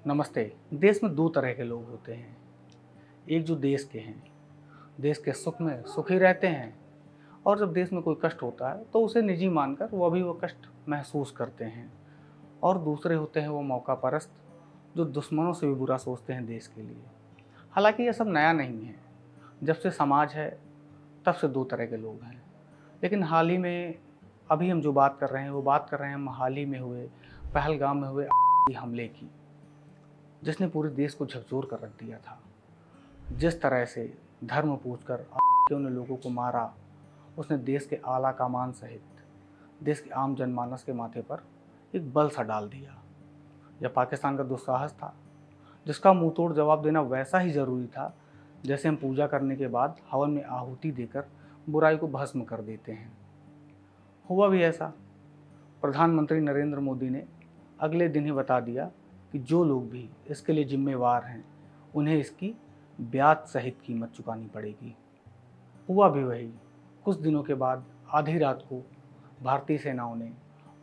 नमस्ते। देश में दो तरह के लोग होते हैं। एक जो देश के हैं, देश के सुख में सुखी रहते हैं, और जब देश में कोई कष्ट होता है तो उसे निजी मानकर वह भी वो कष्ट महसूस करते हैं। और दूसरे होते हैं वो मौका परस्त, जो दुश्मनों से भी बुरा सोचते हैं देश के लिए। हालांकि यह सब नया नहीं है। जब से समाज है तब से दो तरह के लोग हैं। लेकिन हाल ही में अभी हम जो बात कर रहे हैं वो बात कर रहे हैं हम हाल ही में हुए पहलगाम में हुए हमले की, जिसने पूरे देश को झकझोर कर रख दिया था। जिस तरह से धर्म पूछकर ने लोगों को मारा, उसने देश के आला कमान सहित देश के आम जनमानस के माथे पर एक बल सा डाल दिया। यह पाकिस्तान का दुस्साहस था, जिसका मुंह तोड़ जवाब देना वैसा ही ज़रूरी था जैसे हम पूजा करने के बाद हवन में आहुति देकर बुराई को भस्म कर देते हैं। हुआ भी ऐसा। प्रधानमंत्री नरेंद्र मोदी ने अगले दिन ही बता दिया कि जो लोग भी इसके लिए जिम्मेवार हैं उन्हें इसकी ब्याज सहित कीमत चुकानी पड़ेगी। हुआ भी वही। कुछ दिनों के बाद आधी रात को भारतीय सेनाओं ने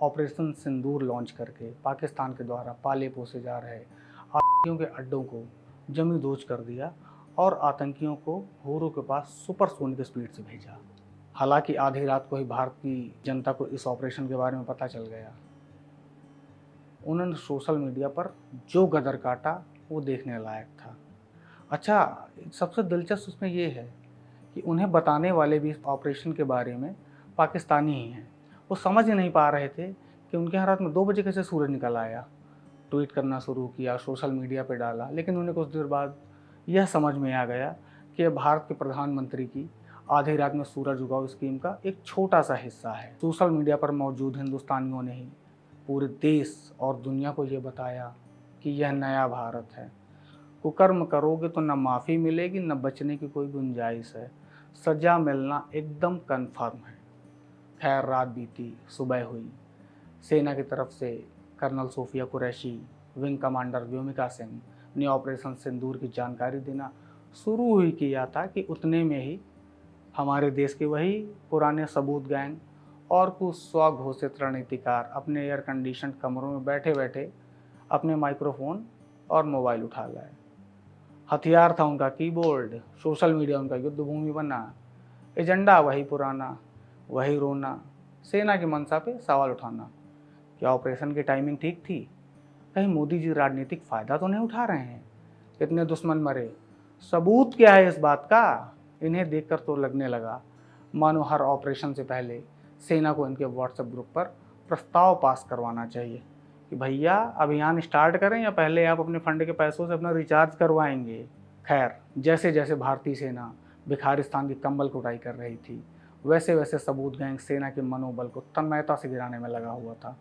ऑपरेशन सिंदूर लॉन्च करके पाकिस्तान के द्वारा पाले पोसे जा रहे आतंकियों के अड्डों को जमी दोज कर दिया और आतंकियों को होरों के पास सुपरसोनिक स्पीड से भेजा। हालांकि आधी रात को ही भारतीय जनता को इस ऑपरेशन के बारे में पता चल गया। उन्होंने सोशल मीडिया पर जो गदर काटा वो देखने लायक था। अच्छा, सबसे दिलचस्प उसमें ये है कि उन्हें बताने वाले भी इस ऑपरेशन के बारे में पाकिस्तानी ही हैं। वो समझ ही नहीं पा रहे थे कि उनके यहाँ रात में 2 बजे कैसे सूरज निकल आया। ट्वीट करना शुरू किया, सोशल मीडिया पे डाला, लेकिन उन्हें कुछ देर बाद यह समझ में आ गया कि यह भारत के प्रधानमंत्री की आधी रात में सूरज उगाओ स्कीम का एक छोटा सा हिस्सा है। सोशल मीडिया पर मौजूद हिंदुस्तानियों ने ही पूरे देश और दुनिया को ये बताया कि यह नया भारत है। कुकर्म करोगे तो न माफ़ी मिलेगी न बचने की कोई गुंजाइश है। सज़ा मिलना एकदम कन्फर्म है। खैर, रात बीती, सुबह हुई। सेना की तरफ से colonel Sofia Qureshi, wing commander Vyomika Singh ने ऑपरेशन सिंदूर की जानकारी देना शुरू ही किया था कि उतने में ही हमारे देश के वही पुराने सबूत गैंग और कुछ स्वघोषित रणनीतिकार अपने एयर कंडीशन कमरों में बैठे बैठे अपने माइक्रोफोन और मोबाइल उठा लाए। हथियार था उनका कीबोर्ड, सोशल मीडिया उनका युद्ध भूमि बना, एजेंडा वही पुराना, वही रोना, सेना की मंशा पे सवाल उठाना। क्या ऑपरेशन की टाइमिंग ठीक थी? कहीं मोदी जी राजनीतिक फ़ायदा तो नहीं उठा रहे हैं? कितने दुश्मन मरे? सबूत क्या है इस बात का? इन्हें देखकर तो लगने लगा मानो हर ऑपरेशन से पहले सेना को इनके व्हाट्सएप ग्रुप पर प्रस्ताव पास करवाना चाहिए कि भैया अभियान स्टार्ट करें या पहले आप अपने फंड के पैसों से अपना रिचार्ज करवाएंगे। खैर, जैसे जैसे भारतीय सेना भिखारिस्तान की कंबल कुटाई कर रही थी, वैसे वैसे सबूत गैंग सेना के मनोबल को तन्मयता से गिराने में लगा हुआ था।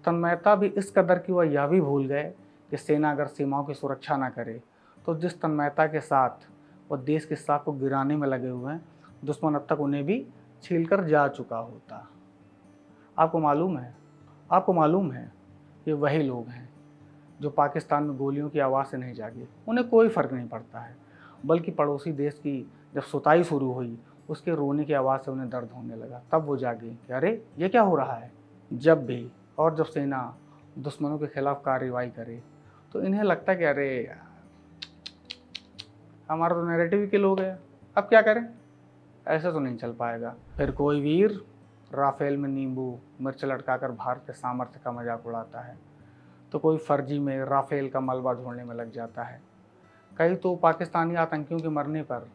तन्मयता भी इस कदर कि वह यह भी भूल गए कि सेना अगर सीमाओं की सुरक्षा ना करे तो जिस तन्मयता के साथ वह देश की साख को गिराने में लगे हुए हैं, दुश्मन अब तक उन्हें भी छील कर जा चुका होता। आपको मालूम है ये वही लोग हैं जो पाकिस्तान में गोलियों की आवाज़ से नहीं जागे। उन्हें कोई फ़र्क नहीं पड़ता है, बल्कि पड़ोसी देश की जब सुताई शुरू हुई उसके रोने की आवाज़ से उन्हें दर्द होने लगा। तब वो जागे कि अरे ये क्या हो रहा है। जब भी और जब सेना दुश्मनों के खिलाफ कार्रवाई करे तो इन्हें लगता है कि अरे हमारा तो नैरेटिव ही किल हो गया, अब क्या करें। ऐसा तो नहीं चल पाएगा। फिर कोई वीर राफेल में नींबू मिर्च लटकाकर भारत के सामर्थ्य का मजाक उड़ाता है, तो कोई फर्जी में राफेल का मलबा ढूंढने में लग जाता है। कई तो पाकिस्तानी आतंकियों के मरने पर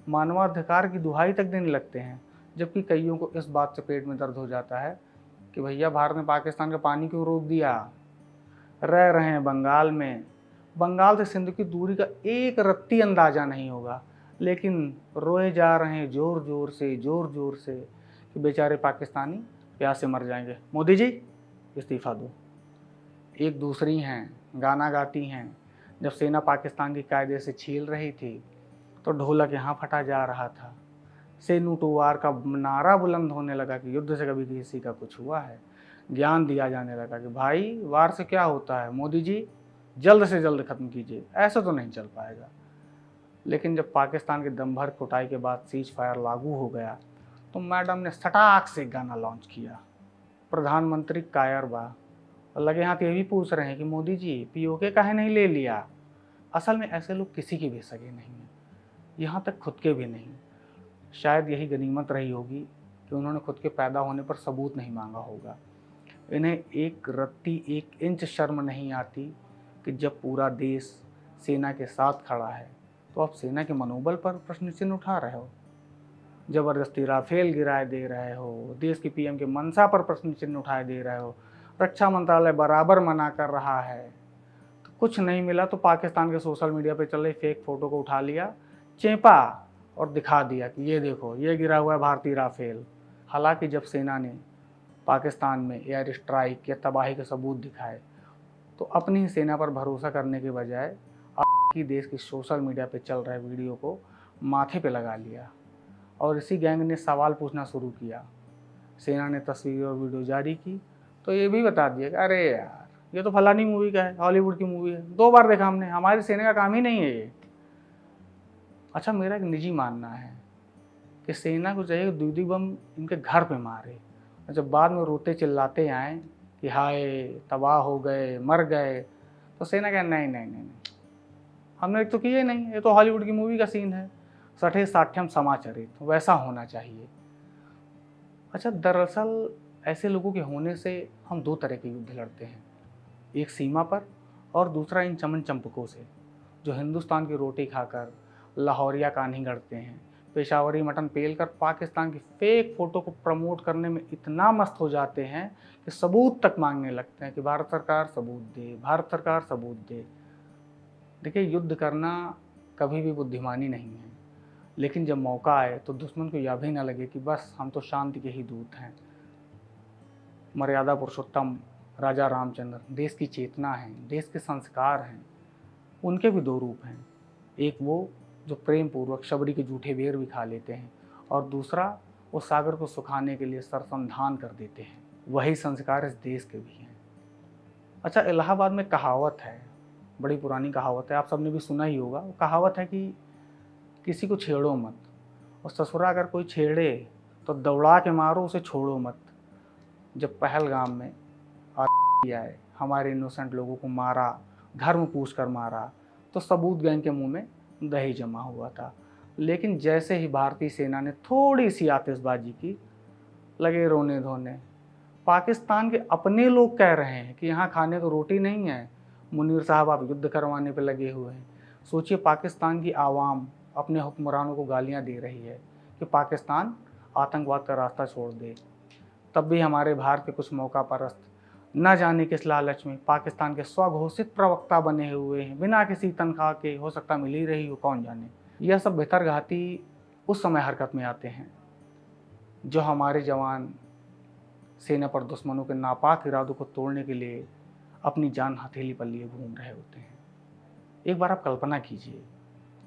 मानवाधिकार की दुहाई तक देने लगते हैं, जबकि कईयों को इस बात से पेट में दर्द हो जाता है कि भैया भारत ने पाकिस्तान का पानी क्यों रोक दिया। रह रहे हैं बंगाल में, बंगाल से सिंध की दूरी का एक रत्ती अंदाज़ा नहीं होगा, लेकिन रोए जा रहे हैं ज़ोर ज़ोर से कि बेचारे पाकिस्तानी प्यास से मर जाएंगे। मोदी जी इस्तीफ़ा दो। एक दूसरी हैं, गाना गाती हैं। जब सेना पाकिस्तान की कायदे से छील रही थी तो ढोलक यहाँ फटा जा रहा था। सेनू टू वार का नारा बुलंद होने लगा कि युद्ध से कभी किसी का कुछ हुआ है। ज्ञान दिया जाने लगा कि भाई वार से क्या होता है, मोदी जी जल्द से जल्द ख़त्म कीजिए, ऐसा तो नहीं चल पाएगा। लेकिन जब पाकिस्तान के दम भर कुटाई के बाद सीज फायर लागू हो गया तो मैडम ने सटाक से गाना लॉन्च किया, प्रधानमंत्री कायर बा, और लगे हाथ ये भी पूछ रहे हैं कि मोदी जी पीओके काहे नहीं ले लिया। असल में ऐसे लोग किसी के भी सगे नहीं हैं, यहाँ तक खुद के भी नहीं। शायद यही गनीमत रही होगी कि उन्होंने खुद के पैदा होने पर सबूत नहीं मांगा होगा। इन्हें एक रत्ती एक इंच शर्म नहीं आती कि जब पूरा देश सेना के साथ खड़ा है तो आप सेना के मनोबल पर प्रश्न चिन्ह उठा रहे हो, ज़बरदस्ती राफेल गिराए दे रहे हो, देश की पीएम के मंशा पर प्रश्न चिन्ह उठाए दे रहे हो, रक्षा मंत्रालय बराबर मना कर रहा है। तो कुछ नहीं मिला तो पाकिस्तान के सोशल मीडिया पे चल रही फेक फ़ोटो को उठा लिया, चेपा और दिखा दिया कि ये देखो ये गिरा हुआ है भारतीय राफेल। हालांकि जब सेना ने पाकिस्तान में एयर स्ट्राइक या तबाही के सबूत दिखाए तो अपनी ही सेना पर भरोसा करने के बजाय की देश की सोशल मीडिया पे चल रहे वीडियो को माथे पे लगा लिया और इसी गैंग ने सवाल पूछना शुरू किया। सेना ने तस्वीर और वीडियो जारी की तो ये भी बता दिया कि अरे यार ये तो फलानी मूवी का है, हॉलीवुड की मूवी है, 2 बार देखा हमने, हमारी सेना का काम ही नहीं है ये। अच्छा, मेरा एक निजी मानना है कि सेना को चाहिए दूधी बम इनके घर पे मारे, और जब बाद में रोते चिल्लाते आए कि हाय तबाह हो गए, मर गए, तो सेना कहे नहीं नहीं नहीं नहीं, हमने तो किए नहीं, ये तो हॉलीवुड की मूवी का सीन है, सठे साठ्यम समाचरित, वैसा होना चाहिए। अच्छा, दरअसल ऐसे लोगों के होने से हम 2 तरह के युद्ध लड़ते हैं, एक सीमा पर और दूसरा इन चमन चंपकों से जो हिंदुस्तान की रोटी खाकर लाहौरिया कान्ही गढ़ते हैं, पेशावरी मटन पेल कर पाकिस्तान की फेक फ़ोटो को प्रमोट करने में इतना मस्त हो जाते हैं कि सबूत तक मांगने लगते हैं कि भारत सरकार सबूत दे, भारत सरकार सबूत दे। देखिए, युद्ध करना कभी भी बुद्धिमानी नहीं है, लेकिन जब मौका आए तो दुश्मन को यह भी ना लगे कि बस हम तो शांति के ही दूत हैं। मर्यादा पुरुषोत्तम राजा रामचंद्र देश की चेतना हैं, देश के संस्कार हैं। उनके भी 2 रूप हैं, एक वो जो प्रेम पूर्वक शबरी के जूठे बेर भी खा लेते हैं और दूसरा वो सागर को सुखाने के लिए सरसंधान कर देते हैं। वही संस्कार इस देश के भी हैं। अच्छा, इलाहाबाद में कहावत है, बड़ी पुरानी कहावत है, आप सबने भी सुना ही होगा। वो कहावत है कि किसी को छेड़ो मत, और ससुरा अगर कोई छेड़े तो दौड़ा के मारो, उसे छोड़ो मत। जब पहलगाम में आए, हमारे इनोसेंट लोगों को मारा, घर में पूछ कर मारा, तो सबूत गैंग के मुंह में दही जमा हुआ था। लेकिन जैसे ही भारतीय सेना ने थोड़ी सी आतिशबाजी की, लगे रोने धोने। पाकिस्तान के अपने लोग कह रहे हैं कि यहाँ खाने को रोटी नहीं है, मुनीर साहब आप युद्ध करवाने पे लगे हुए हैं। सोचिए, पाकिस्तान की आवाम अपने हुक्मरानों को गालियाँ दे रही है कि पाकिस्तान आतंकवाद का रास्ता छोड़ दे। तब भी हमारे भारत के कुछ मौका परस्त न जाने किस लालच में पाकिस्तान के स्वघोषित प्रवक्ता बने हुए हैं, बिना किसी तनख्वाह के, हो सकता मिल ही रही हो, कौन जाने। यह सब बेहतरघाती उस समय हरकत में आते हैं जो हमारे जवान सेना पर दुश्मनों के नापाक इरादों को तोड़ने के लिए अपनी जान हथेली पर लिए घूम रहे होते हैं। एक बार आप कल्पना कीजिए,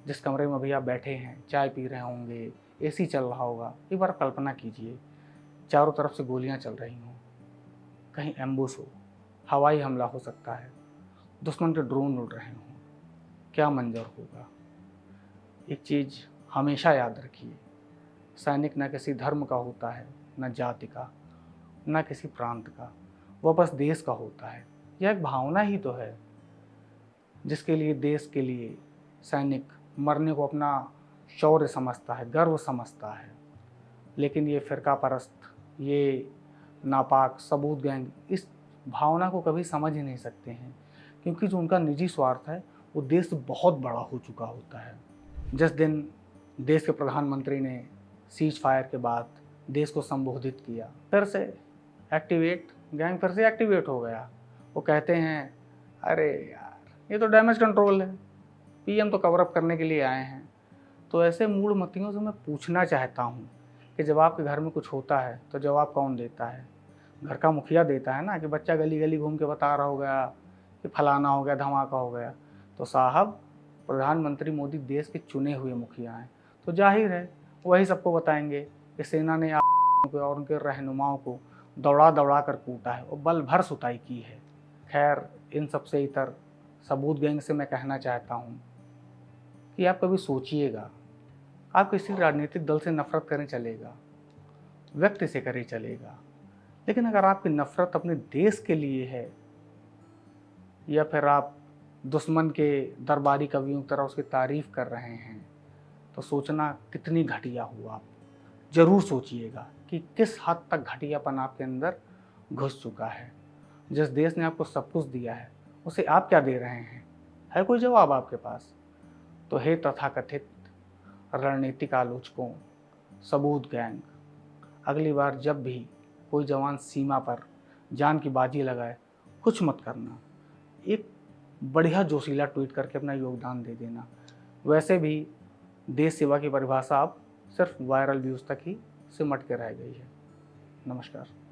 जिस कमरे में अभी आप बैठे हैं, चाय पी रहे होंगे, एसी चल रहा होगा, एक बार कल्पना कीजिए चारों तरफ से गोलियां चल रही हों, कहीं एम्बुश हो, हवाई हमला हो सकता है, दुश्मन के ड्रोन उड़ रहे हों, क्या मंजर होगा। एक चीज़ हमेशा याद रखिए, सैनिक न किसी धर्म का होता है, न जाति का, न किसी प्रांत का, वह बस देश का होता है। यह एक भावना ही तो है जिसके लिए देश के लिए सैनिक मरने को अपना शौर्य समझता है, गर्व समझता है। लेकिन ये फ़िरका परस्त, ये नापाक सबूत गैंग इस भावना को कभी समझ ही नहीं सकते हैं, क्योंकि जो उनका निजी स्वार्थ है वो देश से बहुत बड़ा हो चुका होता है। जिस दिन देश के प्रधानमंत्री ने सीज फायर के बाद देश को संबोधित किया, फिर से एक्टिवेट गैंग फिर से एक्टिवेट हो गया। वो कहते हैं अरे यार ये तो डैमेज कंट्रोल है, पीएम तो कवर अप करने के लिए आए हैं। तो ऐसे मूढ़मतियों से मैं पूछना चाहता हूँ कि जब आपके घर में कुछ होता है तो जवाब कौन देता है? घर का मुखिया देता है ना, कि बच्चा गली गली घूम के बता रहा हो गया कि फलाना हो गया, धमाका हो गया। तो साहब, प्रधानमंत्री मोदी देश के चुने हुए मुखिया हैं, तो जाहिर है वही सबको बताएंगे कि सेना ने और उनके रहनुमाओं को दौड़ा दौड़ा कर कूटा है और बल भर सुताई की है। खैर, इन सबसे इतर सबूत गैंग से मैं कहना चाहता हूँ कि आप कभी सोचिएगा, आप किसी राजनीतिक दल से नफरत करें चलेगा, व्यक्ति से करें चलेगा, लेकिन अगर आपकी नफरत अपने देश के लिए है या फिर आप दुश्मन के दरबारी कवियों की तरह उसकी तारीफ़ कर रहे हैं, तो सोचना कितनी घटिया हुआ आप। ज़रूर सोचिएगा कि किस हद तक घटियापन आपके अंदर घुस चुका है। जिस देश ने आपको सब कुछ दिया है, उसे आप क्या दे रहे हैं? है कोई जवाब आपके पास? तो हे तथाकथित रणनीतिक आलोचकों, सबूत गैंग, अगली बार जब भी कोई जवान सीमा पर जान की बाजी लगाए, कुछ मत करना। एक बढ़िया जोशीला ट्वीट करके अपना योगदान दे देना। वैसे भी देश सेवा की परिभाषा अब सिर्फ वायरल व्यूज़ तक ही सिमट के रह गई है। नमस्कार।